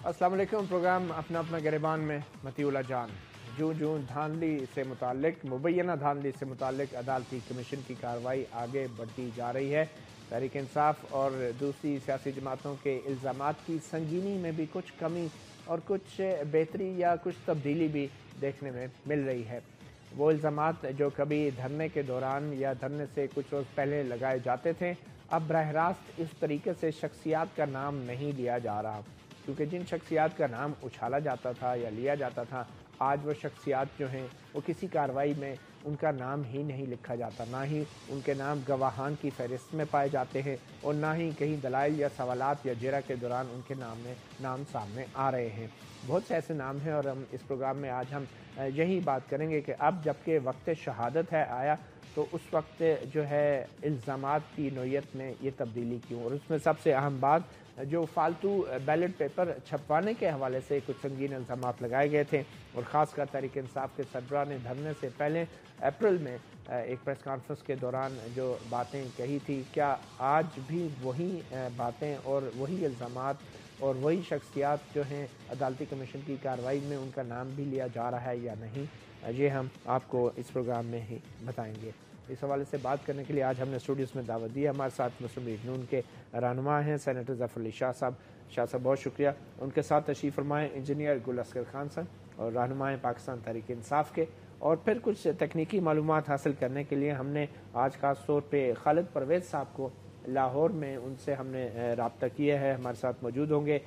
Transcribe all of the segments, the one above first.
السلام علیکم۔ پروگرام اپنا اپنا گریبان میں مطیع جان جوں دھاندلی سے متعلق مبینہ دھاندلی سے متعلق عدالتی کمیشن کی کارروائی آگے بڑھتی جا رہی ہے۔ تحریک انصاف اور دوسری سیاسی جماعتوں کے الزامات کی سنگینی میں بھی کچھ کمی اور کچھ بہتری یا کچھ تبدیلی بھی دیکھنے میں مل رہی ہے۔ وہ الزامات جو کبھی دھرنے کے دوران یا دھرنے سے کچھ روز پہلے لگائے جاتے تھے، اب براہ راست اس طریقے سے شخصیات کا نام نہیں لیا جا رہا، کیونکہ جن شخصیات کا نام اچھالا جاتا تھا یا لیا جاتا تھا، آج وہ شخصیات جو ہیں وہ کسی کارروائی میں ان کا نام ہی نہیں لکھا جاتا، نہ ہی ان کے نام گواہان کی فہرست میں پائے جاتے ہیں، اور نہ ہی کہیں دلائل یا سوالات یا جرح کے دوران ان کے نام سامنے آ رہے ہیں۔ بہت سے ایسے نام ہیں، اور ہم اس پروگرام میں آج ہم یہی بات کریں گے کہ اب جبکہ وقت شہادت ہے آیا، تو اس وقت جو ہے الزامات کی نوعیت میں یہ تبدیلی کیوں، اور اس میں سب سے اہم بات جو فالتو بیلٹ پیپر چھپوانے کے حوالے سے کچھ سنگین الزامات لگائے گئے تھے، اور خاص کر تحریک انصاف کے سربراہ نے دھرنے سے پہلے اپریل میں ایک پریس کانفرنس کے دوران جو باتیں کہی تھی، کیا آج بھی وہی باتیں اور وہی الزامات اور وہی شخصیات جو ہیں عدالتی کمیشن کی کارروائی میں ان کا نام بھی لیا جا رہا ہے یا نہیں، یہ ہم آپ کو اس پروگرام میں ہی بتائیں گے۔ اس حوالے سے بات کرنے کے لیے آج ہم نے اسٹوڈیوز میں دعوت دی ہے۔ ہمارے ساتھ مسلم لیگ نون کے رہنما ہیں سینیٹر ظفر علی شاہ صاحب۔ شاہ صاحب بہت شکریہ۔ ان کے ساتھ تشریف فرمائیں انجینئر گل اصغر خان صاحب، اور رہنما ہیں پاکستان تحریک انصاف کے۔ اور پھر کچھ تکنیکی معلومات حاصل کرنے کے لیے ہم نے آج خاص طور پہ خالد پرویز صاحب کو لاہور میں ان سے ہم نے رابطہ کیا ہے، ہمارے ساتھ موجود ہوں گے۔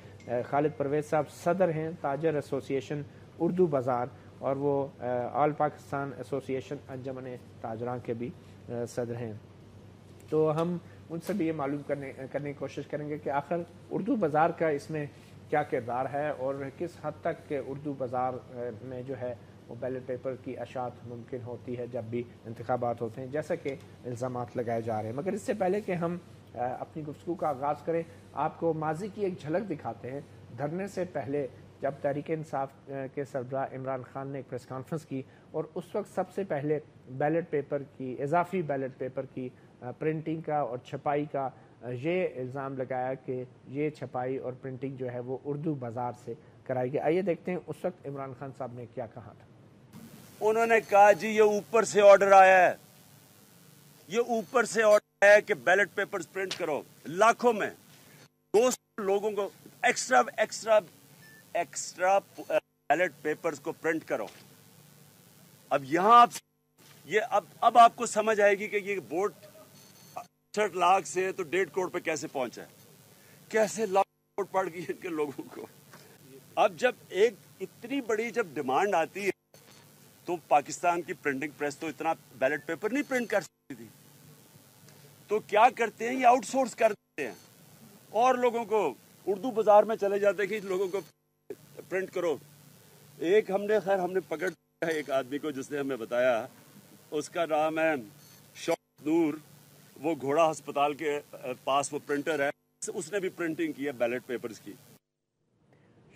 خالد پرویز صاحب صدر ہیں تاجر ایسوسی ایشن اردو بازار، اور وہ آل پاکستان ایسوسی ایشن انجمن تاجران کے بھی صدر ہیں۔ تو ہم ان سے بھی یہ معلوم کرنے کی کوشش کریں گے کہ آخر اردو بازار کا اس میں کیا کردار ہے، اور کس حد تک اردو بازار میں جو ہے وہ بیلٹ پیپر کی اشاعت ممکن ہوتی ہے جب بھی انتخابات ہوتے ہیں، جیسا کہ الزامات لگائے جا رہے ہیں۔ مگر اس سے پہلے کہ ہم اپنی گفتگو کا آغاز کریں، آپ کو ماضی کی ایک جھلک دکھاتے ہیں۔ دھرنے سے پہلے جب تحریک انصاف کے سربراہ عمران خان نے ایک پریس کانفرنس کی، اور اس وقت سب سے پہلے بیلٹ پیپر کی اضافی بیلٹ پیپر کی پرنٹنگ کا اور چھپائی کا یہ الزام لگایا کہ یہ چھپائی اور پرنٹنگ جو ہے وہ اردو بازار سے کرائی گئی۔ آئیے دیکھتے ہیں اس وقت عمران خان صاحب نے کیا کہا تھا۔ انہوں نے کہا جی یہ اوپر سے آرڈر آیا ہے، یہ اوپر سے آرڈر ہے کہ بیلٹ پیپرز پرنٹ کرو، لاکھوں میں 200 لوگوں کو ایکسٹرا بیلٹ پیپرز کو پرنٹ کرو۔ اب یہاں اب آپ کو سمجھ آئے گی کہ یہ ووٹ 68 لاکھ سے تو 1.5 کروڑ پہ کیسے پہنچا ہے، کیسے لاکھ ووٹ پڑ گئی ان کے لوگوں کو۔ اب جب ایک اتنی بڑی جب ڈیمانڈ آتی ہے تو پاکستان کی پرنٹنگ پریس تو اتنا بیلٹ پیپر نہیں پرنٹ کر سکتی تھی، تو کیا کرتے ہیں یہ آؤٹ سورس کر دیتے ہیں، اور لوگوں کو اردو بازار میں چلے جاتے ہیں کہ لوگوں کو پرنٹ کرو۔ ایک ہم نے پکڑ ایک آدمی کو جس نے ہمیں بتایا، اس کا نام ہے شوکت نور، وہ گھوڑا ہسپتال کے پاس وہ پرنٹر ہے، اس نے بھی پرنٹنگ کی ہے بیلٹ پیپرز کی۔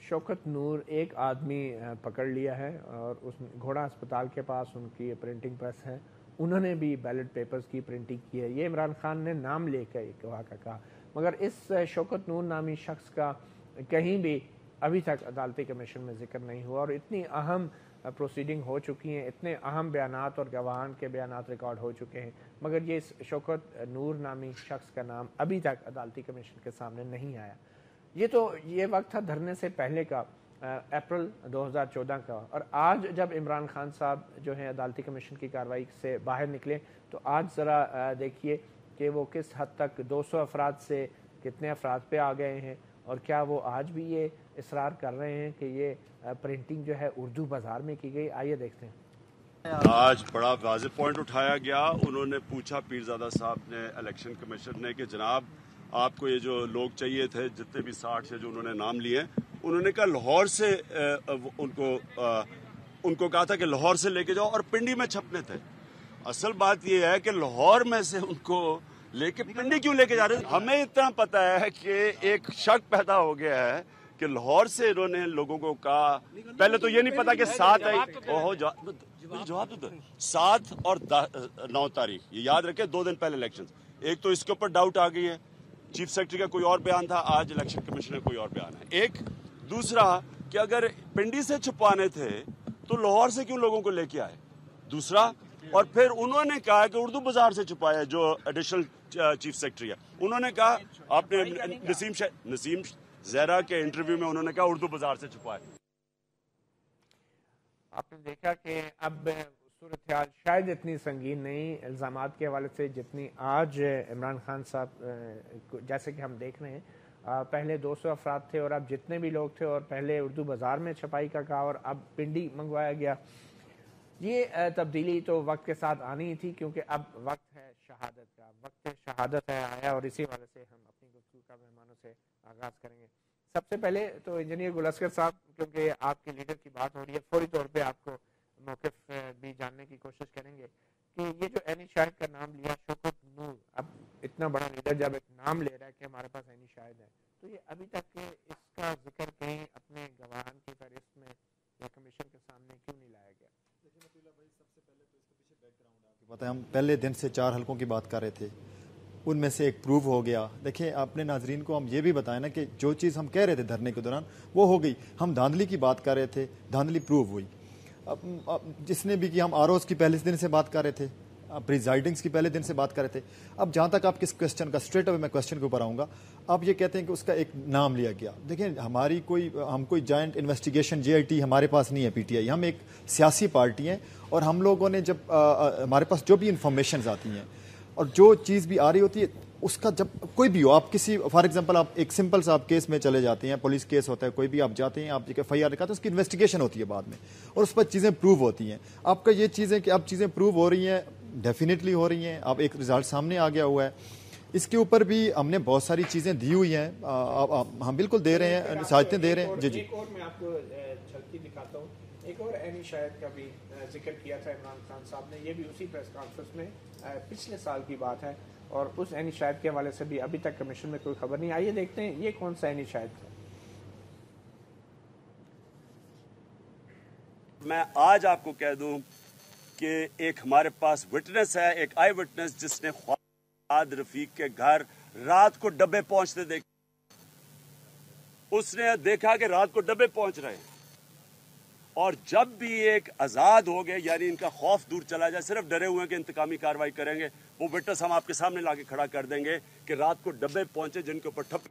شوکت نور ایک آدمی پکڑ لیا ہے، اور اس گھوڑا ہسپتال کے پاس ان کی پرنٹنگ پریس ہے، انہوں نے بھی بیلٹ پیپرز کی پرنٹنگ کی ہے۔ یہ عمران خان نے نام لے کر ایک واقعہ کہا، مگر اس شوکت نور نامی شخص کا کہیں بھی ابھی تک عدالتی کمیشن میں ذکر نہیں ہوا، اور اتنی اہم پروسیڈنگ ہو چکی ہیں، اتنے اہم بیانات اور گواہان کے بیانات ریکارڈ ہو چکے ہیں، مگر یہ شوکت نور نامی شخص کا نام ابھی تک عدالتی کمیشن کے سامنے نہیں آیا۔ یہ وقت تھا دھرنے سے پہلے کا، اپریل 2014 کا، اور آج جب عمران خان صاحب جو ہیں عدالتی کمیشن کی کارروائی سے باہر نکلے، تو آج ذرا دیکھیے کہ وہ کس حد تک 200 افراد سے کتنے افراد پہ آ گئے ہیں، اور کیا وہ آج بھی یہ اصرار کر رہے ہیں کہ یہ پرنٹنگ جو ہے اردو بازار میں کی گئی۔ آئیے دیکھتے ہیں۔ آج بڑا واضح پوائنٹ اٹھایا گیا. انہوں نے پوچھا پیرزادہ صاحب نے الیکشن کمیشن نے کہ جناب آپ کو یہ جو لوگ چاہیے تھے جتنے بھی 60 سے جو انہوں نے نام لیے, انہوں نے کہا لاہور سے ان کو کہا تھا کہ لاہور سے لے کے جاؤ اور پنڈی میں چھپنے تھے. اصل بات یہ ہے کہ لاہور میں سے ان کو لے کے پنڈی کیوں لے کے جا رہے ہیں؟ ہمیں اتنا پتا ہے کہ ایک شک پیدا ہو گیا ہے کہ لاہور سے انہوں نے لوگوں کو کہا. پہلے تو یہ نہیں پتا کہ 7 اور 9 تاریخ یہ یاد رکھے 2 دن پہلے الیکشن. ایک تو اس کے اوپر ڈاؤٹ آ گئی ہے, چیف سیکرٹری کا کوئی اور بیان تھا, آج الیکشن کمیشن کا کوئی اور بیان ہے. ایک دوسرا کہ اگر پنڈی سے چھپانے تھے تو لاہور سے کیوں لوگوں کو لے کے آئے. دوسرا, اور پھر انہوں نے کہا کہ اردو بازار سے چھپایا جو ایڈیشنل چیف سیکرٹری ہے. انہوں نے کہا آپ نے نسیم زہرا کے انٹرویو میں انہوں نے کہا اردو بازار سے چھپایا. آپ نے دیکھا کہ اب صورتحال شاید اتنی سنگین نہیں الزامات کے حوالے سے جتنی آج عمران خان صاحب, جیسے کہ ہم دیکھ رہے ہیں پہلے 200 افراد تھے اور اب جتنے بھی لوگ تھے, اور پہلے اردو بازار میں چھپائی کا کہا اور اب پنڈی منگوایا گیا. یہ تبدیلی تو وقت کے ساتھ آنی ہی تھی کیونکہ اب وقت ہے شہادت کا, وقت شہادت ہے آیا, اور اسی وجہ سے ہم اپنی گفتگو کا مہمانوں سے آغاز کریں گے. سب سے پہلے تو انجینئر گل اصغر صاحب, کیونکہ آپ کے لیڈر کی بات ہو رہی ہے, فوری طور پہ آپ کو موقف بھی جاننے کی کوشش کریں گے کہ یہ جو عینی شاہد کا نام لیا شوکت نور, اب اتنا بڑا لیڈر جب ایک نام لے رہا ہے کہ ہمارے پاس عینی شاہد ہے, تو یہ ابھی تک اس کا ذکر کہیں اپنے گواہان کی فہرست میں یا کمیشن کے سامنے کیوں نہیں لایا گیا؟ پتہ ہے ہم پہلے دن سے 4 حلقوں کی بات کر رہے تھے, ان میں سے ایک پروو ہو گیا. دیکھیں اپنے ناظرین کو ہم یہ بھی بتائیں نا کہ جو چیز ہم کہہ رہے تھے دھرنے کے دوران وہ ہو گئی. ہم دھاندلی کی بات کر رہے تھے, دھاندلی پروو ہوئی. جس نے بھی کہ ہم آروز کی پہلے دن سے بات کر رہے تھے, پریزائڈنگس کی پہلے دن سے بات کر رہے تھے. اب جہاں تک آپ کس کوشچن کا اسٹریٹ اوے میں کوشچن کے اوپر آؤں گا, آپ یہ کہتے ہیں کہ اس کا ایک نام لیا گیا. دیکھیں ہم کوئی جوائنٹ انویسٹیگیشن JIT ہمارے پاس نہیں ہے PTI, ہم ایک سیاسی پارٹی ہیں, اور ہم لوگوں نے جب ہمارے پاس جو بھی انفارمیشنز آتی ہیں اور جو چیز بھی آ رہی ہوتی ہے اس کا جب کوئی بھی ہو, آپ کسی فار ایگزامپل آپ ایک سمپل سا آپ کیس میں چلے جاتے ہیں, پولیس کیس ہوتا ہے, کوئی بھی آپ جاتے ہیں, آپ FIR لکھاتے ہیں, اس کی انویسٹیگیشن ہوتی ہے بعد میں اور اس پر چیزیں پروو ہوتی ہیں. آپ کا یہ چیزیں کہ اب چیزیں پروو ہو رہی ہیں, ڈیفینیٹلی ہو رہی ہیں, اب ایک رزلٹ سامنے آ گیا ہوا ہے. اس کے اوپر بھی ہم نے بہت ساری چیزیں دی ہوئی ہیں, ہم بالکل دے رہے ہیں, سہایتیں دے رہے ہیں. جی ایک اور میں آپ کو جھلکی دکھاتا ہوں, ایک اور عینی شاہد کا بھی ذکر کیا تھا عمران خان صاحب نے, یہ بھی اسی پریس کانفرنس میں پچھلے سال کی بات ہے, اور اس عینی شاہد کے حوالے سے بھی ابھی تک کمیشن میں کوئی خبر نہیں. آئیے دیکھتے ہیں یہ کون سا عینی شاہد تھا. میں آج آپ کو کہہ دوں کہ ایک ہمارے پاس وٹنس ہے, ایک آئی وٹنس جس نے خواجہ رفیق کے گھر رات کو ڈبے پہنچتے دیکھے. اس نے دیکھا کہ رات کو ڈبے پہنچ رہے ہیں, اور جب بھی ایک آزاد ہو گئے, یعنی ان کا خوف دور چلا جائے, صرف ڈرے ہوئے کہ انتقامی کارروائی کریں گے, وہ وٹنس ہم آپ کے سامنے لا کے کھڑا کر دیں گے کہ رات کو ڈبے پہنچے جن کے اوپر ٹھپ.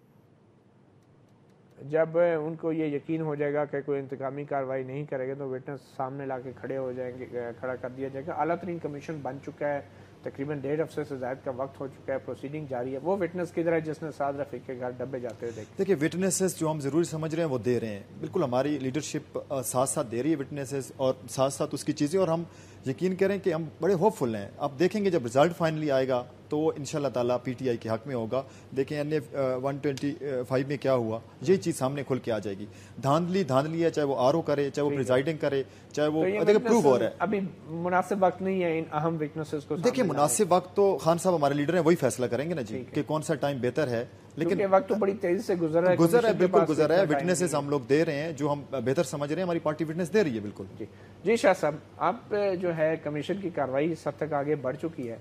جب ان کو یہ یقین ہو جائے گا کہ کوئی انتقامی کارروائی نہیں کرے گا تو وٹنس سامنے لا کے کھڑا کر دیا جائے گا. اعلیٰ ترین کمیشن بن چکا ہے, تقریباً 1.5 ہفتے سے زائد کا وقت ہو چکا ہے, پروسیڈنگ جاری ہے. وہ وٹنس کدھر ہے جس نے سعد رفیق کے گھر ڈبے جاتے ہوئے دیکھے؟ دیکھیے وٹنسز جو ہم ضروری سمجھ رہے ہیں وہ دے رہے ہیں, بالکل ہماری لیڈرشپ ساتھ ساتھ دے رہی ہے وٹنسز, اور ساتھ ساتھ اس کی چیزیں, اور ہم یقین کریں کہ ہم بڑے ہوپ فل ہیں. آپ دیکھیں گے جب رزلٹ فائنلی آئے گا تو وہ انشاءاللہ تعالیٰ PTI کے حق میں ہوگا. دیکھیں NA-125 میں کیا ہوا, یہ چیز سامنے کھل کے آ جائے گی. دھاندلی ہے, چاہے وہ RO کرے, چاہے وہ پریزائڈنگ کرے, چاہے وہ پروو ہو رہا ہے. ابھی مناسب وقت نہیں ہے ان اہم وٹنسز کو. دیکھیں مناسب وقت تو خان صاحب ہمارے لیڈر ہیں, وہی فیصلہ کریں گے نا جی کہ کون سا ٹائم بہتر ہے, لیکن وقت تو بڑی تیزی سے گزر ہے, بالکل گزر رہا ہے. وٹنسز ہم لوگ دے رہے ہیں جو ہم بہتر سمجھ رہے ہیں, ہماری پارٹی وٹنس دے رہی ہے. بالکل جی شاہ صاحب, آپ جو ہے کمیشن کی کارروائی اس حد تک آگے بڑھ چکی ہے,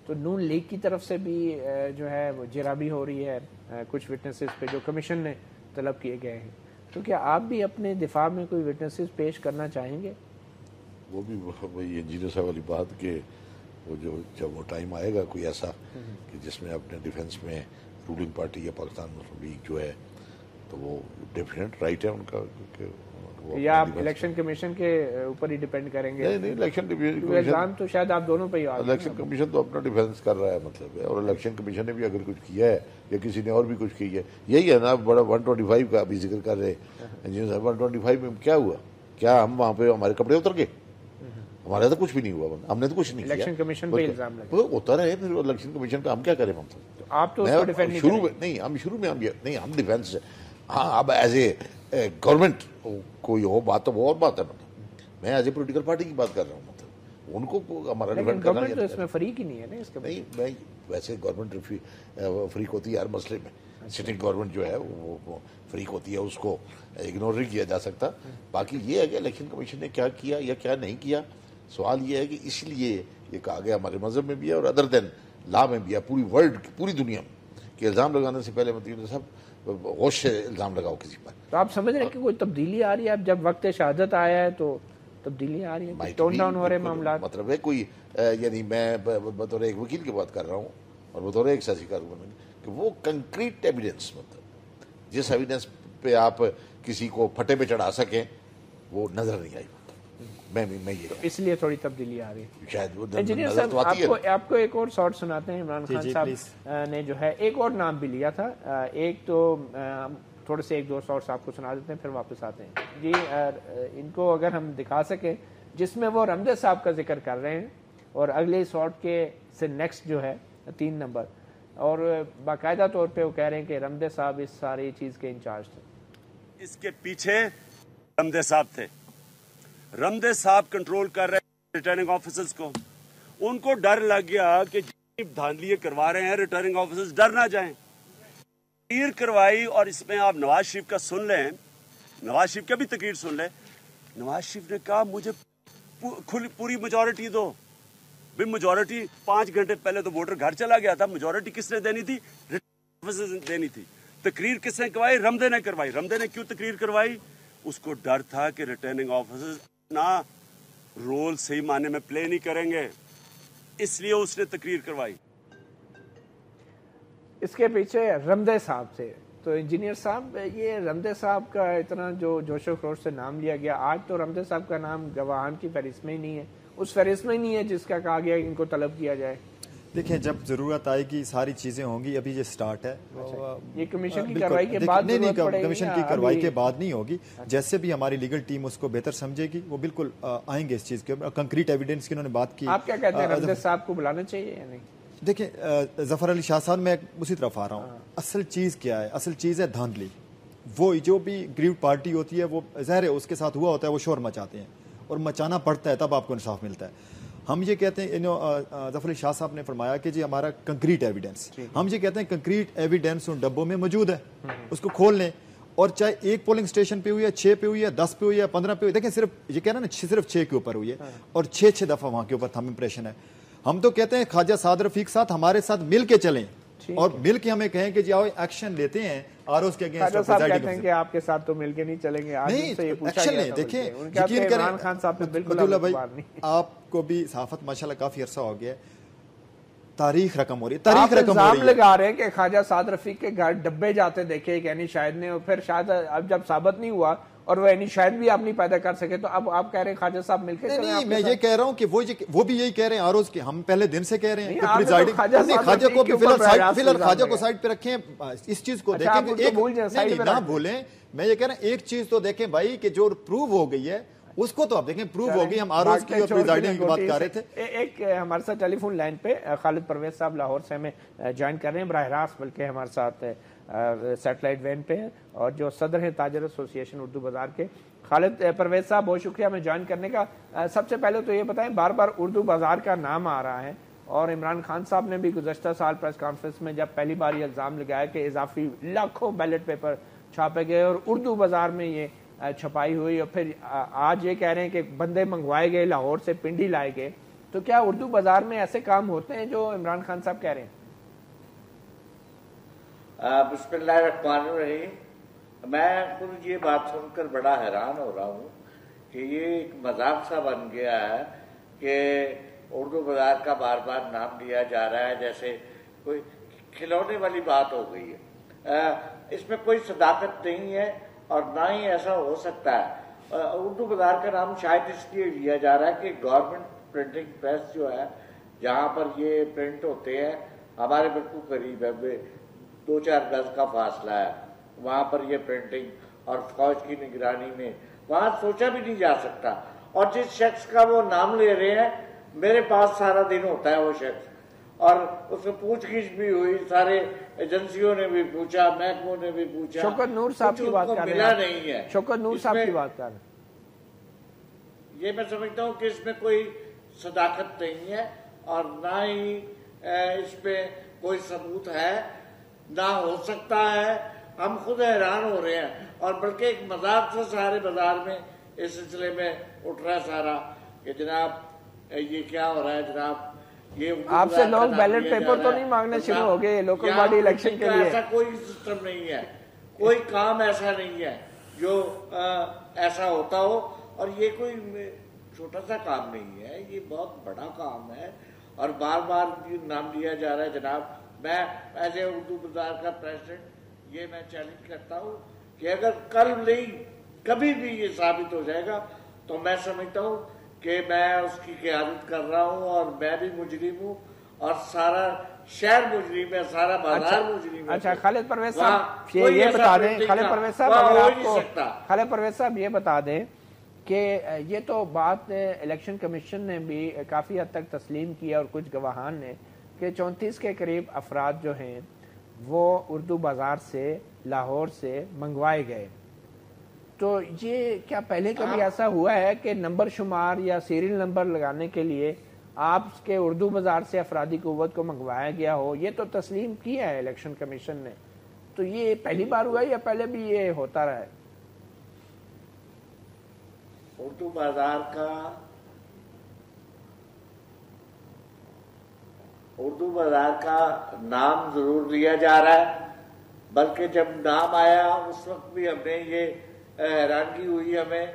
تو نون لیگ کی طرف سے بھی جو ہے وہ جرابی ہو رہی ہے کچھ وٹنسز پہ جو کمیشن نے طلب کیے گئے ہیں, تو کیا آپ بھی اپنے دفاع میں کوئی وٹنسز پیش کرنا چاہیں گے؟ وہ بھی وہی انجینئر صاحب والی بات کہ وہ جو جب وہ ٹائم آئے گا کوئی ایسا کہ جس میں اپنے ڈیفنس میں رولنگ پارٹی یا پاکستان مسلم لیگ جو ہے, تو وہ ڈیفینیٹ رائٹ ہے ان کا, یا آپ الیکشن کمیشن کے اوپر ہی ڈیپینڈ کریں گے؟ نہیں, الیکشن کمیشن تو شاید آپ دونوں پہ ہی, الیکشن کمیشن تو اپنا ڈیفینس کر رہا ہے مطلب ہے, اور الیکشن کمیشن نے بھی اگر کچھ کیا ہے یا کسی نے اور بھی کچھ کی ہے, یہی ہے نا بڑا 125 کا ابھی ذکر کر رہے انجینئر صاحب. 125 میں کیا ہوا, کیا ہم وہاں پہ ہمارے کپڑے اتر گئے؟ ہمارے تو کچھ بھی نہیں ہوا, ہم نے تو کچھ نہیں کیا. الیکشن کمیشن پہ الزام لگا, وہ ہوتا رہے, پھر الیکشن کمیشن کا ہم کیا کریں. آپ تو اس کو ڈیفینڈ نہیں شروع میں نہیں, ہم ڈیفینس. ہاں, اب ایز اے گورنمنٹ کوئی ہو بات تو وہ اور بات ہے. مطلب میں ایز اے پولیٹیکل پارٹی کی بات کر رہا ہوں. مطلب ان کو ہمارا ڈیفینڈ کرنا گورنمنٹ تو اس میں فریق ہی نہیں ہے نا اس کا. نہیں, میں ویسے گورنمنٹ فریق ہوتی ہے ہر مسئلے میں. سٹنگ گورنمنٹ جو ہے وہ فریق ہوتی ہے, اس کو اگنور نہیں کیا جا سکتا. باقی یہ ہے کہ الیکشن کمیشن نے کیا کیا یا کیا نہیں کیا. سوال یہ ہے کہ اس لیے یہ کہا گیا ہمارے مذہب میں بھی ہے اور ادر دین لا میں بھی ہے, پوری ورلڈ, پوری دنیا میں, کہ الزام لگانے سے پہلے مطلب صاحب ہوش سے الزام لگاؤ کسی پر. تو آپ سمجھ رہے ہیں کہ کوئی تبدیلی آ رہی ہے اب جب وقت شہادت آیا ہے تو تبدیلی آ رہی ہے, ٹون ڈاؤن ہو رہے معاملات. مطلب ہے کوئی یعنی میں بطور ایک وکیل کی بات کر رہا ہوں اور بطور ایک سیاسی کارکن کہ وہ کنکریٹ ایویڈنس, مطلب جس ایویڈنس پہ آپ کسی کو پھٹے پہ چڑھا سکیں وہ نظر نہیں آئی. میں یہ اس لیے تھوڑی تبدیلی آ رہی ہے. شاید وہ انجینئر نظر تو آتی صاحب ہے. آپ کو ایک اور شارٹ سناتے ہیں. عمران خان صاحب نے جو ہے ایک اور نام بھی لیا تھا. ایک تو تھوڑے سے ایک دو شارٹس آپ کو سنا دیتے ہیں پھر واپس آتے ہیں. جی, ان کو اگر ہم دکھا سکیں جس میں وہ رمدے صاحب کا ذکر کر رہے ہیں اور اگلے شارٹ کے سے نیکسٹ جو ہے 3 نمبر, اور باقاعدہ طور پہ وہ کہہ رہے ہیں کہ رمدے صاحب اس ساری چیز کے انچارج تھے. اس کے پیچھے رمدے صاحب تھے. رمدے صاحب کنٹرول کر رہے ہیں ریٹرننگ آفیسرز کو. ان کو ڈر لگ گیا کہ دھاندلیاں کروا رہے ہیں, ریٹرننگ آفیسرز ڈر نہ جائیں. تقریر کروائی, اور اس میں آپ نواز شریف کا سن لیں, نواز شریف کا بھی تقریر سن لیں. نواز شریف نے کہا مجھے پوری میجورٹی دو. بھائی میجورٹی 5 گھنٹے پہلے تو ووٹر گھر چلا گیا تھا. میجورٹی کس نے دینی تھی؟ ریٹرننگ آفیسرز نے دینی تھی. تقریر کس نے کروائی؟ رمدے نے کروائی. رمدے نے کیوں تقریر کروائی؟ اس کو ڈر تھا کہ ریٹرننگ آفیسرز نہ رول صحیح معنی میں پلے نہیں کریں گے, اس لیے اس نے تقریر کروائی. اس کے پیچھے رمدے صاحب تھے. تو انجینئر صاحب, یہ رمدے صاحب کا اتنا جو جوش و خروش سے نام لیا گیا, آج تو رمدے صاحب کا نام گواہان کی فہرست میں ہی نہیں ہے, اس فہرست میں ہی نہیں ہے جس کا کہا گیا ان کو طلب کیا جائے. دیکھیں, جب ضرورت آئے گی ساری چیزیں ہوں گی. ابھی یہ سٹارٹ ہے. یہ کمیشن کی کارروائی کے بعد نہیں, کمیشن کی کارروائی کے بعد نہیں ہوگی. جیسے بھی ہماری لیگل ٹیم اس کو بہتر سمجھے گی وہ بالکل آئیں گے اس چیز کے. کنکریٹ ایویڈنس کی انہوں نے بات کی. آپ کیا کہتے ہیں, رمدے صاحب کو بلانا چاہیے یا نہیں؟ دیکھیں, ظفر علی شاہ صاحب, میں اسی طرف آ رہا ہوں. اصل چیز کیا ہے؟ اصل چیز ہے دھاندلی. وہ جو بھی گریوڈ پارٹی ہوتی ہے وہ ظاہر ہے اس کے ساتھ ہوا ہوتا ہے, وہ شور مچاتے ہیں اور مچانا پڑتا ہے, تب آپ کو انصاف ملتا ہے. ہم یہ کہتے ہیں, ظفر علی شاہ صاحب نے فرمایا کہ جی ہمارا کنکریٹ ایویڈنس, ہم یہ کہتے ہیں کنکریٹ ایویڈنس ان ڈبوں میں موجود ہے, اس کو کھول لیں. اور چاہے ایک پولنگ اسٹیشن پہ ہوئی ہے, 6 پہ ہوئی ہے, 10 پہ ہوئی ہے, 15 پہ ہوئی ہے. دیکھیں, صرف یہ کہہ رہا نا صرف 6 کے اوپر ہوئی ہے اور 6 دفعہ وہاں کے اوپر تھم امپریشن ہے. ہم تو کہتے ہیں خواجہ سعد رفیق ساتھ ہمارے ساتھ مل کے چلیں اور مل کے ہمیں کہیں کہ جی آؤ ایکشن لیتے ہیں آروز کے اگینسٹ. خواجہ صاحب کہتے ہیں کہ آپ کے ساتھ تو مل کے نہیں چلیں گے. نہیں, ایکشن لیں. دیکھیں, یقین کریں, عمران خان صاحب پہ بالکل عبداللہ بھائی, آپ کو بھی صحافت ماشاءاللہ کافی عرصہ ہو گیا ہے, تاریخ رقم ہو رہی ہے. تاریخ رقم ہو رہی ہے. لگا رہے ہیں کہ خواجہ سعد رفیق کے گھر ڈبے جاتے دیکھے یعنی شاید نے, اور پھر شاید اب جب ثابت نہیں ہوا اور وہ یعنی شاید بھی آپ نہیں پیدا کر سکے, تو اب آپ کہہ رہے ہیں خواجہ صاحب مل کے چلیں. نہیں, میں یہ کہہ رہا ہوں کہ وہ بھی یہی کہہ رہے ہیں آروز کے, ہم پہلے دن سے کہہ رہے ہیں خواجہ کو فی الحال خواجہ کو سائڈ پہ رکھیں. اس چیز کو دیکھیں, نہ بولیں. میں یہ کہہ رہا ہوں ایک چیز تو دیکھیں بھائی کہ جو پروو ہو گئی ہے اس کو تو آپ دیکھیں پروو ہو گئی. ہم آروز کی اور پریزائڈنگ کی بات کر رہے تھے. ایک ہمارے ساتھ ٹیلی فون لائن پہ خالد پرویز صاحب لاہور سے ہمیں جوائن کر رہے ہیں براہ راست, بلکہ ہمارے ساتھ سیٹلائٹ وین پہ ہیں, اور جو صدر ہیں تاجر ایسوسی ایشن اردو بازار کے. خالد پرویز صاحب, بہت شکریہ ہمیں جوائن کرنے کا. سب سے پہلے تو یہ بتائیں, بار بار اردو بازار کا نام آ رہا ہے, اور عمران خان صاحب نے بھی گزشتہ سال پریس کانفرنس میں جب پہلی بار یہ الزام لگایا کہ اضافی لاکھوں بیلٹ پیپر چھاپے گئے اور اردو بازار میں یہ چھپائی ہوئی, اور پھر آج یہ کہہ رہے ہیں کہ بندے منگوائے گئے لاہور سے, پنڈی لائے گئے. تو کیا اردو بازار میں ایسے کام ہوتے ہیں جو عمران خان صاحب کہہ رہے ہیں؟ بسم اللہ الرحمن الرحیم. میں خود یہ بات سن کر بڑا حیران ہو رہا ہوں کہ یہ ایک مذاق سا بن گیا ہے کہ اردو بازار کا بار بار نام لیا جا رہا ہے جیسے کوئی کھلونے والی بات ہو گئی ہے. اس میں کوئی صداقت نہیں ہے اور نہ ہی ایسا ہو سکتا ہے. اردو بازار کا نام شاید اس لیے لیا جا رہا ہے کہ گورنمنٹ پرنٹنگ پریس جو ہے جہاں پر یہ پرنٹ ہوتے ہیں ہمارے بالکل قریب ہے, 2-4 گز کا فاصلہ ہے, وہاں پر یہ پرنٹنگ اور فوج کی نگرانی میں وہاں سوچا بھی نہیں جا سکتا. اور جس شخص کا وہ نام لے رہے ہیں میرے پاس سارا دن ہوتا ہے وہ شخص, اور اس میں پوچھ گچھ بھی ہوئی, سارے ایجنسیوں نے بھی پوچھا, محکموں نے بھی پوچھا, شوکت نور صاحب کی بات کر رہے ملا ہیں, نہیں ہے. شوکت نور صاحب کی بات کر رہے ہیں. یہ میں سمجھتا ہوں کہ اس میں کوئی صداقت نہیں ہے اور نہ ہی اس پہ کوئی ثبوت ہے, نہ ہو سکتا ہے. ہم خود حیران ہو رہے ہیں, اور بلکہ ایک مذاق سے سارے بازار میں اس سلسلے میں اٹھ رہا ہے سارا کہ جناب یہ کیا ہو رہا ہے جناب, یہ آپ سے لوگ بیلٹ پیپر تو نہیں مانگنے شروع ہو گئے لوکل باڈی الیکشن کے لیے؟ ایسا کوئی سسٹم نہیں ہے, کوئی کام ایسا نہیں ہے جو ایسا ہوتا ہو, اور یہ کوئی چھوٹا سا کام نہیں ہے, یہ بہت بڑا کام ہے. اور بار بار نام لیا جا رہا ہے جناب. میں ایز اے اردو بازار کا پریزیڈنٹ یہ میں چیلنج کرتا ہوں کہ اگر کل نہیں کبھی بھی یہ ثابت ہو جائے گا تو میں سمجھتا ہوں کہ میں اس کی قیادت کر رہا ہوں, اور میں بھی مجرم ہوں, اور سارا شہر مجرم ہے, سارا بازار مجرم ہے. اچھا خالد پرویز صاحب یہ بتا دیں, خالد پرویز صاحب اگر آپ کو, خالد پرویز صاحب یہ بتا دیں کہ یہ تو بات الیکشن کمیشن نے بھی کافی حد تک تسلیم کیا اور کچھ گواہان نے کہ 34 کے قریب افراد جو ہیں وہ اردو بازار سے, لاہور سے منگوائے گئے. تو یہ کیا پہلے کبھی ایسا ہوا ہے کہ نمبر شمار یا سیریل نمبر لگانے کے لیے آپ کے اردو بازار سے افرادی قوت کو منگوایا گیا ہو؟ یہ تو تسلیم کیا ہے الیکشن کمیشن نے, تو یہ پہلی بار ہوا ہے یا پہلے بھی یہ ہوتا رہا ہے؟ اردو بازار کا نام ضرور لیا جا رہا ہے, بلکہ جب نام آیا اس وقت بھی ہم نے یہ حیرانگی ہوئی, ہمیں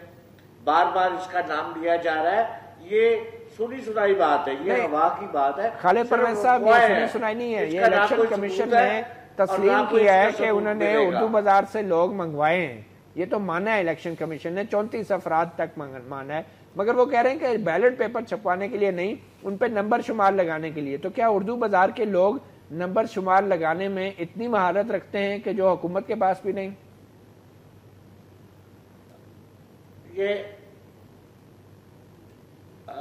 بار بار اس کا نام لیا جا رہا ہے. یہ سنی سنائی بات ہے, یہ ہوا کی بات ہے. خالد پرویز صاحب یہ سنی سنائی نہیں ہے, یہ الیکشن کمیشن نے تسلیم کیا ہے کہ انہوں نے اردو بازار سے لوگ منگوائے ہیں. یہ تو مانا ہے الیکشن کمیشن نے, 34 افراد تک مانا ہے, مگر وہ کہہ رہے ہیں کہ بیلٹ پیپر چھپوانے کے لیے نہیں, ان پہ نمبر شمار لگانے کے لیے. تو کیا اردو بازار کے لوگ نمبر شمار لگانے میں اتنی مہارت رکھتے ہیں کہ جو حکومت کے پاس بھی نہیں؟ یہ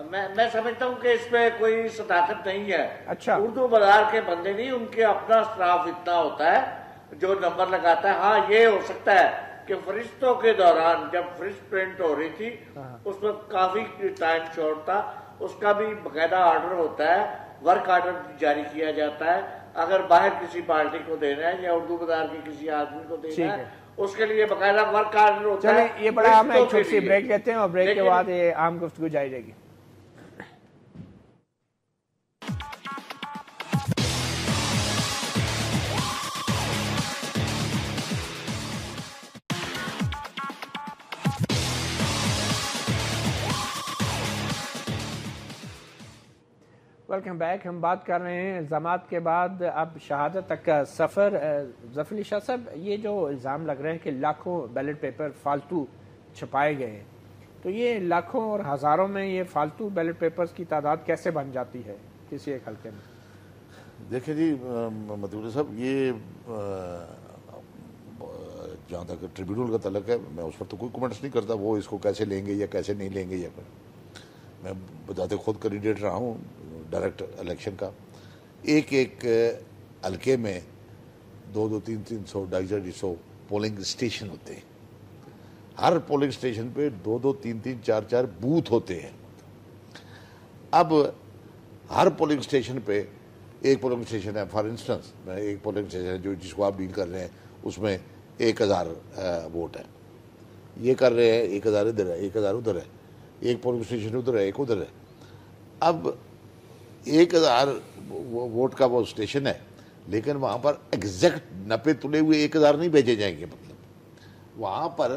میں سمجھتا ہوں کہ اس میں کوئی صداقت نہیں ہے. اچھا, اردو بازار کے بندے نہیں, ان کے اپنا اسٹاف اتنا ہوتا ہے جو نمبر لگاتا ہے. ہاں یہ ہو سکتا ہے کہ فرشتوں کے دوران جب فرشت پرنٹ ہو رہی تھی اس میں کافی ٹائم شارٹ تھا, اس کا بھی باقاعدہ آرڈر ہوتا ہے, ورک آرڈر جاری کیا جاتا ہے. اگر باہر کسی پارٹی کو دینا ہے یا اردو بازار کے کسی آدمی کو دینا ہے اس کے لیے باقاعدہ ورک آرڈر ہوتا ہے. چلیں یہ بڑا ہم ایک چھوٹی سی بریک لیتے ہیں اور بریک کے بعد یہ عام گفتگو جاری رہے گی. Welcome back. ہم بات کر رہے ہیں الزامات کے بعد اب شہادت تک کا سفر. ظفر علی شاہ صاحب, یہ جو الزام لگ رہے ہیں کہ لاکھوں بیلٹ پیپر فالتو چھپائے گئے ہیں, تو یہ لاکھوں اور ہزاروں میں یہ فالتو بیلٹ پیپرز کی تعداد کیسے بن جاتی ہے کسی ایک حلقے میں؟ دیکھیں جی مطیع صاحب, یہ جہاں تک ٹریبیونل کا تعلق ہے میں اس پر تو کوئی کمنٹس نہیں کرتا, وہ اس کو کیسے لیں گے یا کیسے نہیں لیں گے. یا میں بتاتے خود کینڈیڈیٹ رہا ہوں ڈائریکٹ الیکشن کا. ایک حلقے میں 200 300 250 پولنگ اسٹیشن ہوتے ہیں. ہر پولنگ اسٹیشن پہ 2 3 4 بوتھ ہوتے ہیں. اب ہر پولنگ اسٹیشن پہ ایک پولنگ اسٹیشن ہے, فار انسٹنس میں ایک پولنگ اسٹیشن ہے جو جس کو آپ ڈیل کر رہے ہیں اس میں 1000 ووٹ ہے, یہ کر رہے ہیں 1000 ادھر ہے 1000 ادھر ہے, ایک پولنگ اسٹیشن ادھر ہے ایک ادھر ہے. اب 1000 ووٹ کا وہ اسٹیشن ہے, لیکن وہاں پر ایگزیکٹ نپے تلے ہوئے 1000 نہیں بھیجے جائیں گے. مطلب وہاں پر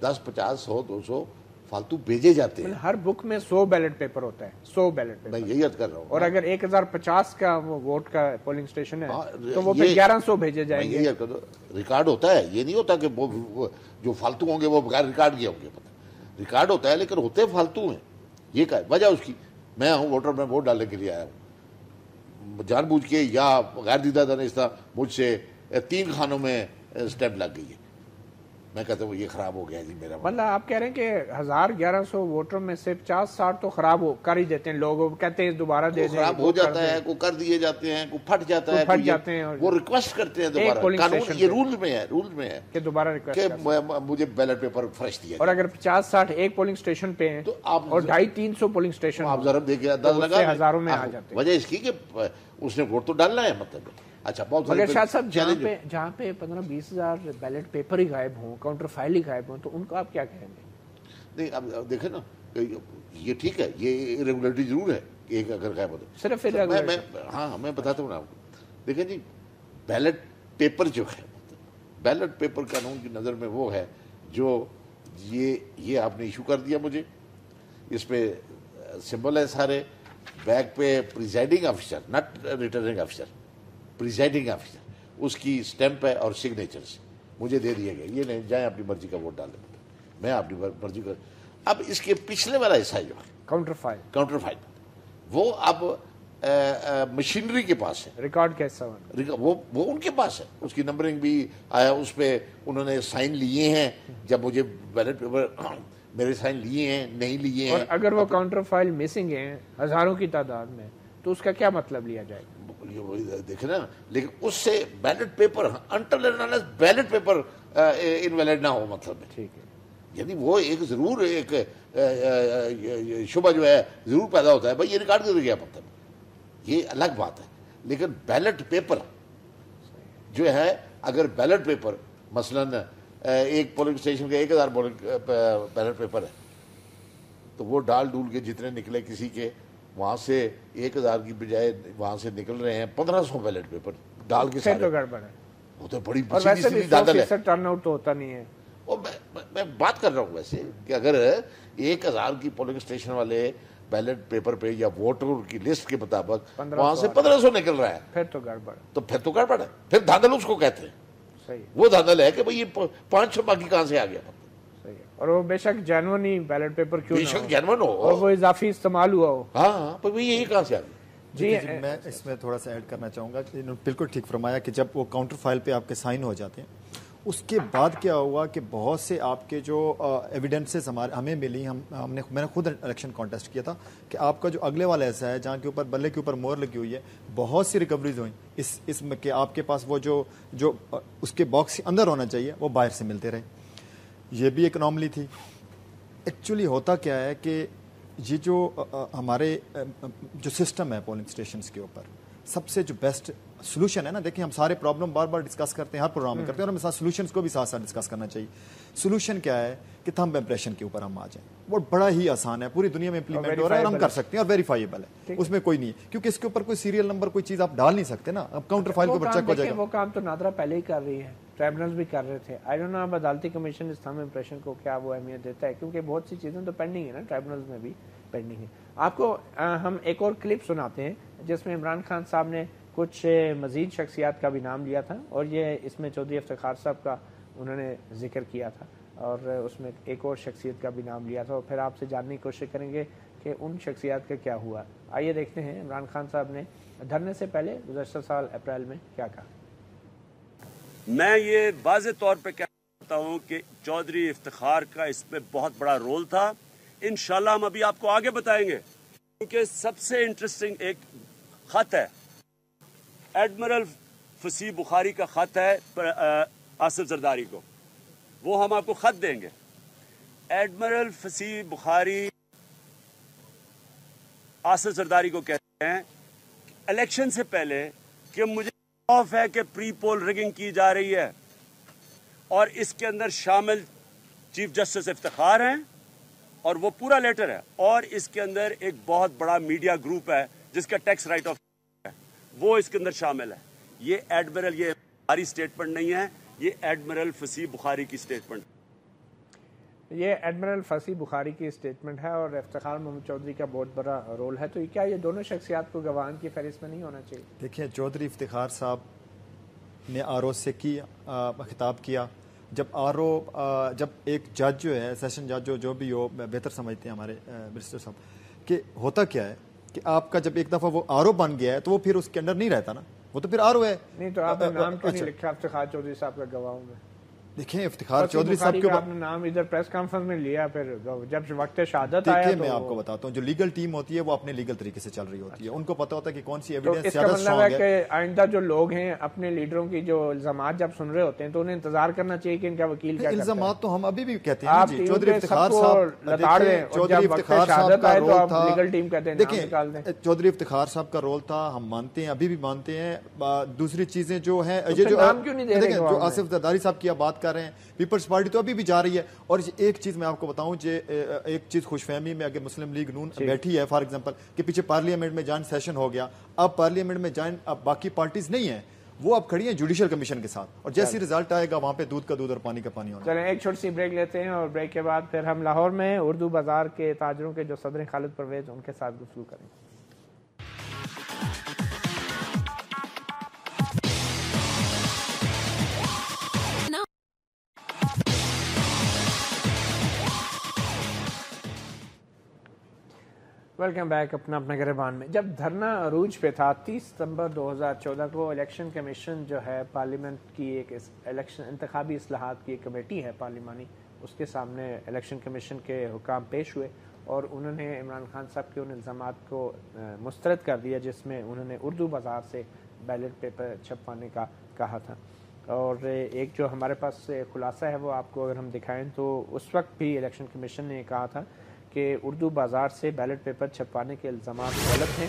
10 50 100 200 فالتو بھیجے جاتے ہیں. ہر بک میں 100 بیلٹ پیپر ہوتا ہے, 100 بیلٹ پیپر. میں یہی عرض کر رہا ہوں. اور اگر 1050 کا وہ ووٹ کا پولنگ اسٹیشن ہے تو وہ پھر 1100 بھیجے جائیں گے. ریکارڈ ہوتا ہے, یہ نہیں ہوتا کہ وہ جو فالتو ہوں گے وہ بغیر ریکارڈ کیے ہوں گے. ریکارڈ ہوتا ہے لیکن ہوتے فالتو ہیں. یہ کیا وجہ اس کی؟ میں ہوں ووٹر, میں ووٹ ڈالنے کے لیے آیا ہوں, جان بوجھ کے یا غیر دیدہ دانستہ مجھ سے 3 خانوں میں اسٹیمپ لگ گئی ہے. میں کہتا ہوں یہ خراب ہو گیا جی میرا مطلب آپ کہہ رہے ہیں کہ 1100 ووٹروں میں سے 50-60 تو خراب کر ہی دیتے ہیں لوگ، کہتے ہیں دوبارہ دے دیں، خراب ہو جاتا ہے، کو کر دیے جاتے ہیں، کو پھٹ جاتا ہے، وہ ریکویسٹ کرتے ہیں دوبارہ، قانون یہ رول میں ہے کہ دوبارہ کہ مجھے بیلٹ پیپر فریش دیا. اور اگر 50-60 ایک پولنگ اسٹیشن پہ ہیں تو اور 250-300 پولنگ اسٹیشن آپ ضرب دیکھیے اندازہ لگا ہزاروں میں آ جاتے ہیں. وجہ اس کی کہ اس نے ووٹ تو ڈالنا ہے مطلب. اچھا بہت مگر شاہ صاحب جہاں پہ 15-20 ہزار بیلٹ پیپر ہی غائب ہوں، کاؤنٹر فائل ہی غائب ہوں، تو ان کو آپ کیا کہیں گے؟ نہیں اب دیکھیں نا یہ ٹھیک ہے، یہ ریگولیٹری ضرور ہے کہ ایک اگر غائب ہوتا صرف ہاں میں بتاتا ہوں نا آپ کو. دیکھیں جی بیلٹ پیپر جو ہے، بیلٹ پیپر قانون کی نظر میں وہ ہے جو یہ آپ نے ایشو کر دیا مجھے، اس پہ سمبل ہے سارے، بیک پہ presiding officer not returning officer, presiding officer, اس کی سٹیمپ ہے اور سگنیچرز مجھے دے دیا گیا. یہ نہیں جائیں اپنی مرضی کا ووٹ ڈالیں، میں اپنی مرضی کا. اب اس کے پچھلے والا حصہ جو ہے کاؤنٹر فائل وہ اب مشینری کے پاس ہے، ریکارڈ کیسا وہ ان کے پاس ہے، اس کی نمبرنگ بھی آیا، اس پہ انہوں نے سائن لیے ہیں. جب مجھے بیلٹ پیپر میرے سائن لیے ہیں نہیں لیے ہیں. اور اگر وہ کاؤنٹر فائل مسنگ ہیں ہزاروں کی تعداد میں تو اس کا کیا مطلب لیا جائے گا؟ دیکھیں نا، لیکن اس سے ballot paper ballot paper invalid نہ ہو مطلب ہے. ٹھیک ہے، یعنی وہ ایک ضرور ایک شبہ جو ہے ضرور پیدا ہوتا ہے بھائی یہ ریکارڈ کر گیا مطلب، یہ الگ بات ہے. لیکن بیلٹ پیپر جو ہے، اگر بیلٹ پیپر مثلاً ایک پولنگ اسٹیشن کا 1000 بیلٹ پیپر ہے تو وہ ڈال ڈول کے جتنے نکلے کسی کے وہاں سے 1000 کی بجائے وہاں سے نکل رہے ہیں 1500 بیلٹ پیپر ڈال کے سارے، تو گڑبڑ ہے. وہ تو بڑی دادل ہے، ٹرن آؤٹ تو ہوتا نہیں ہے. اور میں بات کر رہا ہوں ویسے کہ اگر 1000 کی پولنگ اسٹیشن والے بیلٹ پیپر پہ یا ووٹر کی لسٹ کے مطابق وہاں سے 1500 نکل رہا ہے پھر تو گڑبڑ ہے. پھر دھاندل اس کو کہتے ہیں. صحیح، وہ دھاندل ہے کہ بھئی یہ 500 باقی کہاں سے آ گیا. صحیح، اور وہ بے شک جینون ہی بیلٹ پیپر کیوں بے شک جینون ہو اور وہ اضافی استعمال ہوا ہو. ہاں پر یہ کہاں سے آ گیا. جی میں اس میں تھوڑا سا ایڈ کرنا چاہوں گا. بالکل ٹھیک فرمایا کہ جب وہ کاؤنٹر فائل پہ آپ کے سائن ہو جاتے ہیں اس کے بعد کیا ہوا کہ بہت سے آپ کے جو ایویڈنسز ہمیں ملی، میں نے خود الیکشن کانٹیسٹ کیا تھا کہ آپ کا جو اگلے والا ایسا ہے جہاں کے اوپر بلے کے اوپر مور لگی ہوئی ہے، بہت سی ریکوریز ہوئیں اس میں کہ آپ کے پاس وہ جو اس کے باکس کے اندر ہونا چاہیے وہ باہر سے ملتے رہے. یہ بھی ایک انوملی تھی. ایکچولی ہوتا کیا ہے کہ یہ جو ہمارے جو سسٹم ہے پولنگ اسٹیشنز کے اوپر سب سے جو بیسٹ سولوشن ہے نا، دیکھیں ہم سارے پرابلم بار بار ڈسکس کرتے ہیں، ہر پروگرام میں کرتے ہیں، اور ہمیں ساتھ سولوشنز کو بھی ساتھ ساتھ ڈسکس کرنا چاہیے. سولوشن کیا ہے کہ تھمب امپریشن کے اوپر ہم آ جائیں. وہ بڑا ہی آسان ہے، پوری دنیا میں امپلیمنٹ ہو رہا ہے اور ہم کر سکتے ہیں اور ویریفائیبل ہے، اس میں کوئی نہیں ہے کیونکہ اس کے اوپر کوئی سیریل نمبر کوئی چیز آپ ڈال نہیں سکتے نا. اب کاؤنٹر فائل کے اوپر چیک ہو جائے گا. وہ کام تو نادرا پہلے ہی کر رہی ہے، ٹرائبونلز بھی کر رہے تھے. آئی ڈونٹ نو اب عدالتی کمیشن اس تھمب امپریشن کو کیا وہ اہمیت دیتا ہے، کیونکہ بہت سی چیزیں تو پینڈنگ ہے نا، ٹرائبونلز میں بھی پینڈنگ ہے. آپ کو ہم ایک اور کلپ سناتے ہیں جس میں عمران خان صاحب نے کچھ مزید شخصیات کا بھی نام لیا تھا، اور یہ اس میں چودھری افتخار صاحب کا انہوں نے ذکر کیا تھا، اور اس میں ایک اور شخصیت کا بھی نام لیا تھا، اور پھر آپ سے جاننے کی کوشش کریں گے کہ ان شخصیات کا کیا ہوا. آئیے دیکھتے ہیں عمران خان صاحب نے دھرنے سے پہلے گزشتہ سال اپریل میں کیا کہا. میں یہ واضح طور پہ کہتا ہوں کہ چودھری افتخار کا اس میں بہت بڑا رول تھا. انشاءاللہ ہم ابھی آپ کو آگے بتائیں گے، کیونکہ سب سے انٹرسٹنگ ایک خط ہے، ایڈمرل فصیح بخاری کا خط ہے آصف زرداری کو، وہ ہم آپ کو خط دیں گے. ایڈمرل فصیح بخاری آصف زرداری کو کہتے ہیں الیکشن سے پہلے کہ مجھے خوف ہے کہ پری پول ریگنگ کی جا رہی ہے، اور اس کے اندر شامل چیف جسٹس افتخار ہیں، اور وہ پورا لیٹر ہے، اور اس کے اندر ایک بہت بڑا میڈیا گروپ ہے جس کا ٹیکس رائٹ آف ہے، وہ اس کے اندر شامل ہے. یہ ایڈمرل، یہ ہماری سٹیٹمنٹ نہیں ہے، یہ ایڈمرل فصیح بخاری کی سٹیٹمنٹ. یہ ایڈمرل فصیح بخاری کی سٹیٹمنٹ ہے، اور افتخار محمد چودھری کا بہت بڑا رول ہے. تو کیا یہ دونوں شخصیات کو گواہان کی فہرست میں نہیں ہونا چاہیے؟ دیکھیں چودھری افتخار صاحب نے آر او سے خطاب کیا. جب ایک جج جو ہے، سیشن جج جو بھی ہو، بہتر سمجھتے ہیں ہمارے برسٹر صاحب، کہ ہوتا کیا ہے کہ آپ کا جب ایک دفعہ وہ آر او بن گیا ہے تو وہ پھر اس کے انڈر نہیں رہتا نا، وہ تو پھر آر او ہے. نہیں تو آپ نے نام کیوں نہیں لکھا افتخار چودھری صاحب کا گواہوں میں؟ دیکھیں افتخار چودھری صاحب کے آپ نے نام ادھر پریس کانفرنس میں لیا، پھر جب وقت شہادت آیا دیکھیں میں آپ کو بتاتا ہوں جو لیگل ٹیم ہوتی ہے وہ اپنے لیگل طریقے سے چل رہی ہوتی ہے، ان کو پتا ہوتا ہے کہ کون سی ایویڈنس زیادہ اسٹرانگ ہے۔ کہ آئندہ جو لوگ ہیں اپنے لیڈروں کی جو الزامات جب سن رہے ہوتے ہیں تو انہیں انتظار کرنا چاہیے کہ ان کا وکیل کیا کرتا ہے۔ الزامات تو ہم ابھی بھی کہتے ہیں جی، چودھری افتخار چودھری افتخار صاحب کا رول تھا، ہم مانتے ہیں، ابھی بھی مانتے ہیں۔ دوسری چیزیں جو ہیں جو آصف زرداری صاحب کی آپ بات کر رہے ہیں، پیپلز پارٹی تو ابھی بھی جا رہی ہے۔ اور ایک چیز میں آپ کو بتاؤں، ایک چیز خوش فہمی میں، اگر مسلم لیگ نون بیٹھی ہے فار ایگزامپل کہ پیچھے پارلیمنٹ میں جوائنٹ سیشن ہو گیا، اب پارلیمنٹ میں اب باقی پارٹیز نہیں ہیں، وہ اب کھڑی ہیں جوڈیشل کمیشن کے ساتھ، اور جیسی رزلٹ آئے گا وہاں پہ دودھ کا دودھ اور پانی کا پانی ہونا۔ چلیں ایک چھوٹی سی بریک لیتے ہیں، اور بریک کے بعد پھر ہم لاہور میں اردو بازار کے تاجروں کے جو صدر خالد پرویز ان کے ساتھ گفتگو کریں گے۔ ویلکم بیک اپنا گریبان میں۔ جب دھرنا عروج پہ تھا 30 ستمبر 2014 کو، الیکشن کمیشن جو ہے پارلیمنٹ کی ایک الیکشن انتخابی اصلاحات کی ایک کمیٹی ہے پارلیمانی، اس کے سامنے الیکشن کمیشن کے حکام پیش ہوئے اور انہوں نے عمران خان صاحب کے ان الزامات کو مسترد کر دیا جس میں انہوں نے اردو بازار سے بیلٹ پیپر چھپوانے کا کہا تھا۔ اور ایک جو ہمارے پاس خلاصہ ہے وہ آپ کو اگر ہم دکھائیں تو اس وقت بھی الیکشن کمیشن نے کہا تھا کہ اردو بازار سے بیلٹ پیپر چھپوانے کے الزامات غلط ہیں،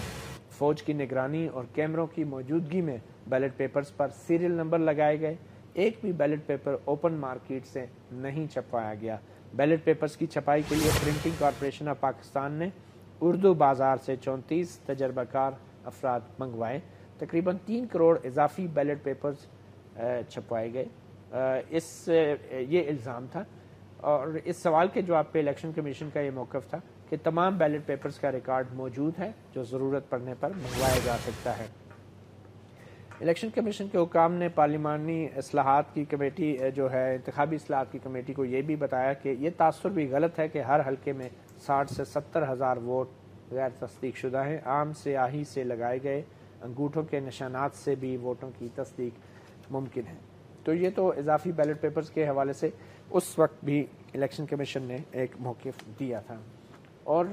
فوج کی نگرانی اور کیمروں کی موجودگی میں بیلٹ پیپرز پر سیریل نمبر لگائے گئے، ایک بھی بیلٹ پیپر اوپن مارکیٹ سے نہیں چھپوایا گیا۔ بیلٹ پیپرز کی چھپائی کے لیے پرنٹنگ کارپوریشن آف پاکستان نے اردو بازار سے 34 تجربہ کار افراد منگوائے، تقریباً 3 کروڑ اضافی بیلٹ پیپرز چھپوائے گئے۔ یہ الزام تھا، اور اس سوال کے جواب پہ الیکشن کمیشن کا یہ موقف تھا کہ تمام بیلٹ پیپرز کا ریکارڈ موجود ہے جو ضرورت پڑنے پر منگوایا جا سکتا ہے۔ الیکشن کمیشن کے حکام نے پارلیمانی اصلاحات کی کمیٹی جو ہے انتخابی اصلاحات کی کمیٹی کو یہ بھی بتایا کہ یہ تاثر بھی غلط ہے کہ ہر حلقے میں 60 سے 70 ہزار ووٹ غیر تصدیق شدہ ہیں، عام سیاہی سے لگائے گئے انگوٹھوں کے نشانات سے بھی ووٹوں کی تصدیق ممکن ہے۔ تو یہ تو اضافی بیلٹ پیپرز کے حوالے سے اس وقت بھی الیکشن کمیشن نے ایک موقف دیا تھا۔ اور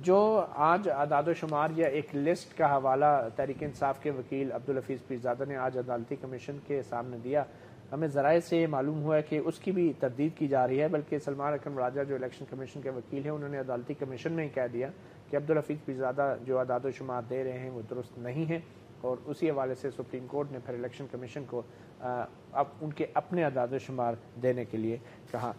جو آج اعداد و شمار یا ایک لسٹ کا حوالہ تحریک انصاف کے وکیل عبدالحفیظ پیرزادہ نے آج عدالتی کمیشن کے سامنے دیا، ہمیں ذرائع سے یہ معلوم ہوا ہے کہ اس کی بھی تردید کی جا رہی ہے، بلکہ سلمان اکرم راجہ جو الیکشن کمیشن کے وکیل ہیں انہوں نے عدالتی کمیشن میں ہی کہہ دیا کہ عبدالحفیظ پیرزادہ جو اعداد و شمار دے رہے ہیں وہ درست نہیں ہیں، اور اسی حوالے سے سپریم کورٹ نے پھر الیکشن کمیشن کو اب ان کے اپنے اعداد و شمار دینے کے لیے کہا۔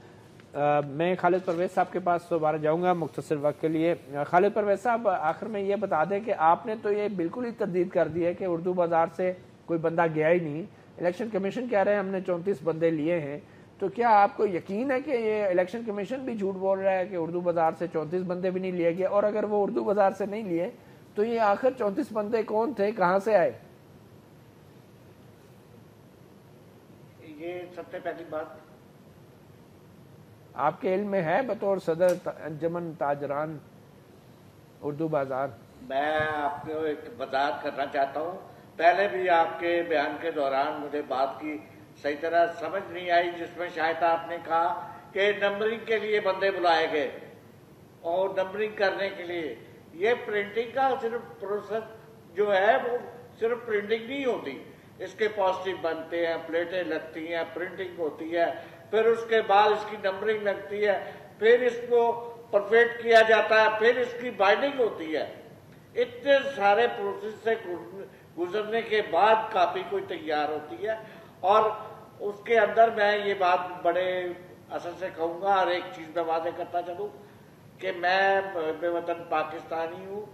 میں خالد پرویز صاحب کے پاس دوبارہ جاؤں گا مختصر وقت کے لیے۔ خالد پرویز صاحب، آخر میں یہ بتا دیں کہ آپ نے تو یہ بالکل ہی تردید کر دی ہے کہ اردو بازار سے کوئی بندہ گیا ہی نہیں، الیکشن کمیشن کہہ رہے ہیں ہم نے 34 بندے لیے ہیں، تو کیا آپ کو یقین ہے کہ یہ الیکشن کمیشن بھی جھوٹ بول رہا ہے کہ اردو بازار سے 34 بندے بھی نہیں لیے گئے؟ اور اگر وہ اردو بازار سے نہیں لیے تو یہ آخر 34 بندے کون تھے، کہاں سے آئے؟ یہ سب سے پہلی بات آپ کے علم میں ہے بطور صدر انجمن تاجران اردو بازار؟ میں آپ کو ایک وضاحت کرنا چاہتا ہوں، پہلے بھی آپ کے بیان کے دوران مجھے بات کی صحیح طرح سمجھ نہیں آئی، جس میں شاید آپ نے کہا کہ نمبرنگ کے لیے بندے بلائے گئے اور نمبرنگ کرنے کے لیے۔ یہ پرنٹنگ کا صرف پروسیس جو ہے وہ صرف پرنٹنگ نہیں ہوتی، اس کے پازیٹیو بنتے ہیں، پلیٹیں لگتی ہیں، پرنٹنگ ہوتی ہے، پھر اس کے بعد اس کی نمبرنگ لگتی ہے، پھر اس کو پرفیکٹ کیا جاتا ہے، پھر اس کی بائنڈنگ ہوتی ہے۔ اتنے سارے پروسیس سے گزرنے کے بعد کاپی کوئی تیار ہوتی ہے، اور اس کے اندر میں یہ بات بڑے اثر سے کہوں گا، اور ایک چیز میں واضح کرتا چلوں کہ میں بے وطن پاکستانی ہوں،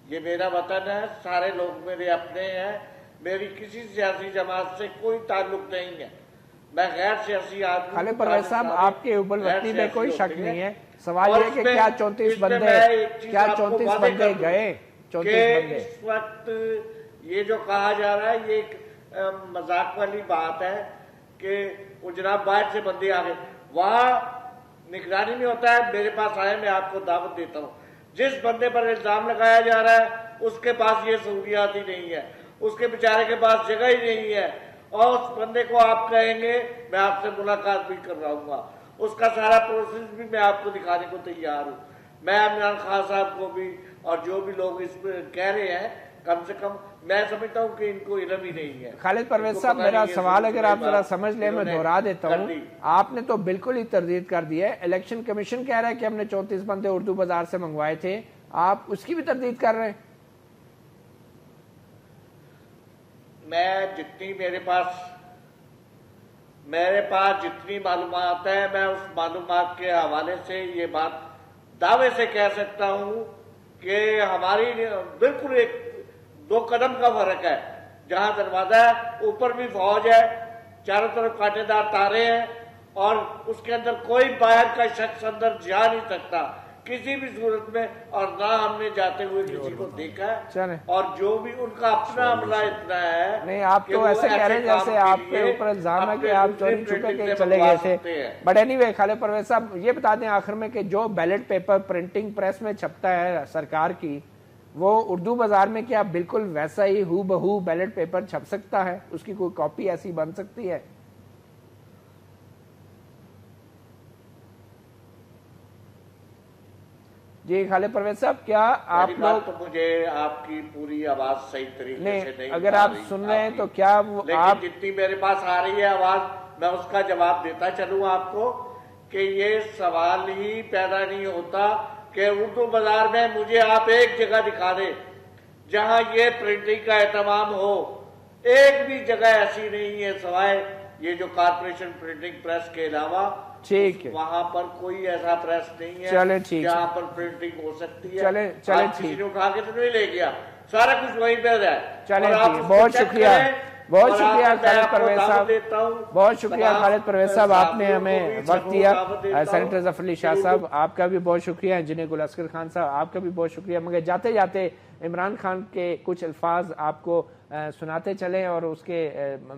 یہ میرا وطن ہے، سارے لوگ میرے اپنے ہیں، میری کسی سیاسی جماعت سے کوئی تعلق نہیں ہے، میں غیر سیاسی آدمی۔ خالد پرویز صاحب، آپ کے ابل وطنی میں کوئی شک نہیں ہے، سوال یہ کہ کیا 34 بندے گئے؟ 34 بندے اس وقت یہ جو کہا جا رہا ہے یہ ایک مذاق والی بات ہے کہ وہ جناب باہر سے بندے آ گئے، وہاں نگرانی میں ہوتا ہے، میرے پاس آئے، میں آپ کو دعوت دیتا ہوں، جس بندے پر الزام لگایا جا رہا ہے اس کے پاس یہ سہولیات ہی نہیں ہے، اس کے بیچارے کے پاس جگہ ہی نہیں ہے، اور اس بندے کو آپ کہیں گے میں آپ سے ملاقات بھی کرواؤں گا, اس کا سارا پروسیس بھی میں آپ کو دکھانے کو تیار ہوں. میں عمران خان صاحب کو بھی اور جو بھی لوگ اس پہ کہہ رہے ہیں, کم سے کم میں سمجھتا ہوں کہ ان کو علم ہی نہیں ہے. خالد پرویز صاحب میرا سوال اگر آپ ذرا سمجھ لیں, میں دہرا دیتا ہوں. آپ نے تو بالکل ہی تردید کر دی ہے. الیکشن کمیشن کہہ رہا ہے کہ ہم نے 34 بندے اردو بازار سے منگوائے تھے, آپ اس کی بھی تردید کر رہے ہیں. میں جتنی میرے پاس جتنی معلومات ہے, میں اس معلومات کے حوالے سے یہ بات دعوے سے کہہ سکتا ہوں کہ ہماری بالکل 2 قدم کا فرق ہے. جہاں دروازہ ہے اوپر بھی فوج ہے, چاروں طرف کانٹے دار تارے ہیں, اور اس کے اندر کوئی باہر کا شخص اندر جا نہیں سکتا کسی بھی صورت میں, اور نہ ہم نے جاتے ہوئے کسی کو دیکھا ہے. اور جو بھی ان کا اپنا عملہ اتنا ہے, نہیں آپ تو ایسے کہہ رہے ہیں جیسے آپ کے اوپر الزام ہے کہ آپ چوری چھپے کے چلے گئے تھے. بٹ اینی وے خالد پرویز صاحب یہ بتا دیں آخر میں کہ جو بیلٹ پیپر پرنٹنگ پریس میں چھپتا ہے سرکار کی, وہ اردو بازار میں کیا بالکل ویسا ہی ہو بہو بیلٹ پیپر چھپ سکتا ہے؟ اس کی کوئی کاپی ایسی بن سکتی ہے؟ جی خالد پرویز صاحب کیا آپ لوگ, تو مجھے آپ کی پوری آواز صحیح طریقے سے نہیں اگر آپ سن رہے ہیں تو کیا لیکن جتنی میرے پاس آ رہی ہے آواز, میں اس کا جواب دیتا چلوں آپ کو کہ یہ سوال ہی پیدا نہیں ہوتا کہ اردو بازار میں مجھے آپ ایک جگہ دکھا دیں جہاں یہ پرنٹنگ کا اہتمام ہو. ایک بھی جگہ ایسی نہیں ہے سوائے یہ جو کارپوریشن پرنٹنگ پریس کے علاوہ. ٹھیک ہے, وہاں پر کوئی ایسا پریس نہیں ہے جہاں پر پرنٹنگ ہو سکتی ہے. چلے کسی نے اٹھا کے تو نہیں لے گیا, سارا کچھ وہیں پہ ہے. چلیں بہت شکریہ, بہت شکریہ خالد پرویز صاحب, بہت شکریہ خالد پرویز صاحب, آپ نے ہمیں وقت دیا. سینیٹر ظفر علی شاہ صاحب آپ کا بھی بہت شکریہ, انجینئر گل اصغر خان صاحب آپ کا بھی بہت شکریہ. مگر جاتے جاتے عمران خان کے کچھ الفاظ آپ کو سناتے چلیں اور اس کے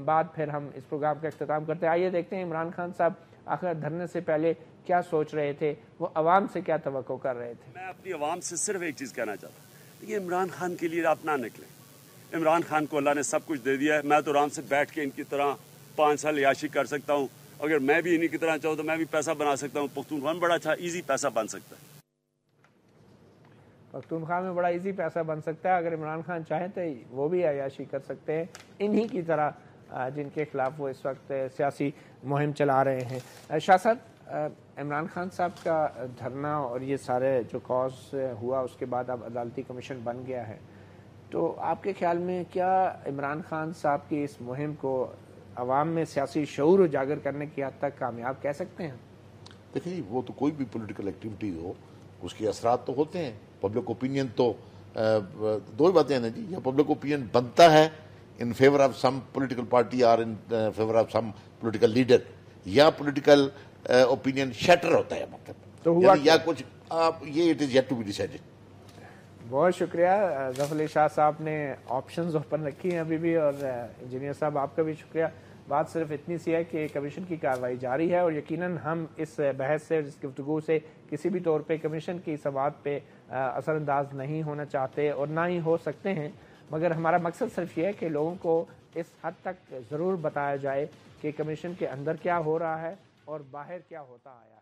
بعد پھر ہم اس پروگرام کا اختتام کرتے ہیں. آئیے دیکھتے ہیں عمران خان صاحب آخر دھرنے سے پہلے کیا سوچ رہے تھے, وہ عوام سے کیا توقع کر رہے تھے. میں اپنی عوام سے صرف ایک چیز کہنا چاہتا ہوں, یہ عمران خان کے لیے آپ نہ نکلیں. عمران خان کو اللہ نے سب کچھ دے دیا ہے. میں تو آرام سے بیٹھ کے ان کی طرح 5 سال عیاشی کر سکتا ہوں. اگر میں بھی انہی کی طرح چاہوں تو میں بھی پیسہ بنا سکتا ہوں. پختونخوا میں بڑا اچھا ایزی پیسہ بن سکتا ہے. پختونخوا میں بڑا ایزی پیسہ بن سکتا ہے. اگر عمران خان چاہیں تو وہ بھی عیاشی کر سکتے ہیں انہی کی طرح جن کے خلاف وہ اس وقت سیاسی مہم چلا رہے ہیں. شاہ صاحب, عمران خان صاحب کا دھرنا اور یہ سارے جو کاز ہوا اس کے بعد اب عدالتی کمیشن بن گیا ہے, تو آپ کے خیال میں کیا عمران خان صاحب کی اس مہم کو عوام میں سیاسی شعور اجاگر کرنے کی حد تک کامیاب کہہ سکتے ہیں؟ دیکھیے وہ تو کوئی بھی پولیٹیکل ایکٹیویٹی ہو اس کے اثرات تو ہوتے ہیں. پبلک اوپینین تو 2 باتیں ہیں نا جی, یا پبلک اوپینین بنتا ہے in favor of some political party or in favor of some political leader, یا political opinion shatter ہوتا ہے. مطلب یا کچھ یہ it is yet to be decided. بہت شکریہ ظفر علی شاہ صاحب نے آپشنز اوپن رکھی ہیں ابھی بھی, اور انجینئر صاحب آپ کا بھی شکریہ. بات صرف اتنی سی ہے کہ کمیشن کی کارروائی جاری ہے اور یقیناً ہم اس بحث سے, اس گفتگو سے کسی بھی طور پہ کمیشن کی سوات پہ اثر انداز نہیں ہونا چاہتے اور نہ ہی ہو سکتے ہیں. مگر ہمارا مقصد صرف یہ ہے کہ لوگوں کو اس حد تک ضرور بتایا جائے کہ کمیشن کے اندر کیا ہو رہا ہے اور باہر کیا ہوتا آیا ہے.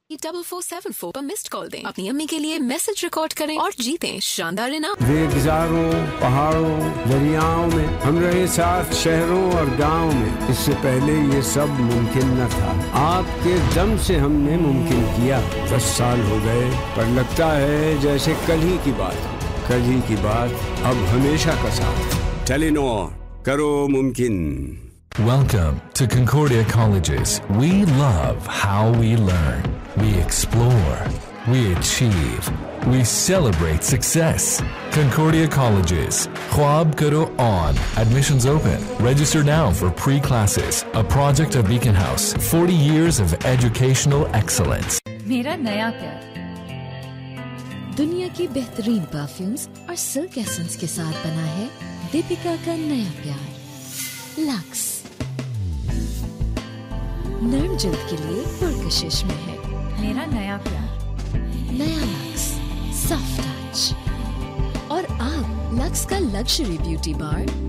4474 پر مسڈ کال دیں, اپنی امی کے لیے میسج ریکارڈ کریں اور جیتیں شاندار انعام. ریگزاروں, پہاڑوں, دریاؤں میں ہم رہے ساتھ, شہروں اور گاؤں میں. اس سے پہلے یہ سب ممکن نہ تھا, آپ کے دم سے ہم نے ممکن کیا. 10 سال ہو گئے پر لگتا ہے جیسے کل ہی کی بات, کل ہی کی بات اب ہمیشہ کا ساتھ. ٹیلینور, کرو ممکن. Welcome to Concordia Colleges. We love how we learn. We explore. We achieve. We celebrate success. Concordia Colleges. Khwab Karo on. Admissions open. Register now for pre-classes. A project of Beacon House. 40 years of educational excellence. میرا نیا پیار دنیا کی بہترین perfumes اور silk essence کے ساتھ بنا ہے دیپیکا کا نیا پیار لکس. نرم جلد کے لیے پرکشش میں ہے میرا نیا پیار, نیا لکس سافٹ ٹچ. اور آپ لکس کا لگژری بیوٹی بار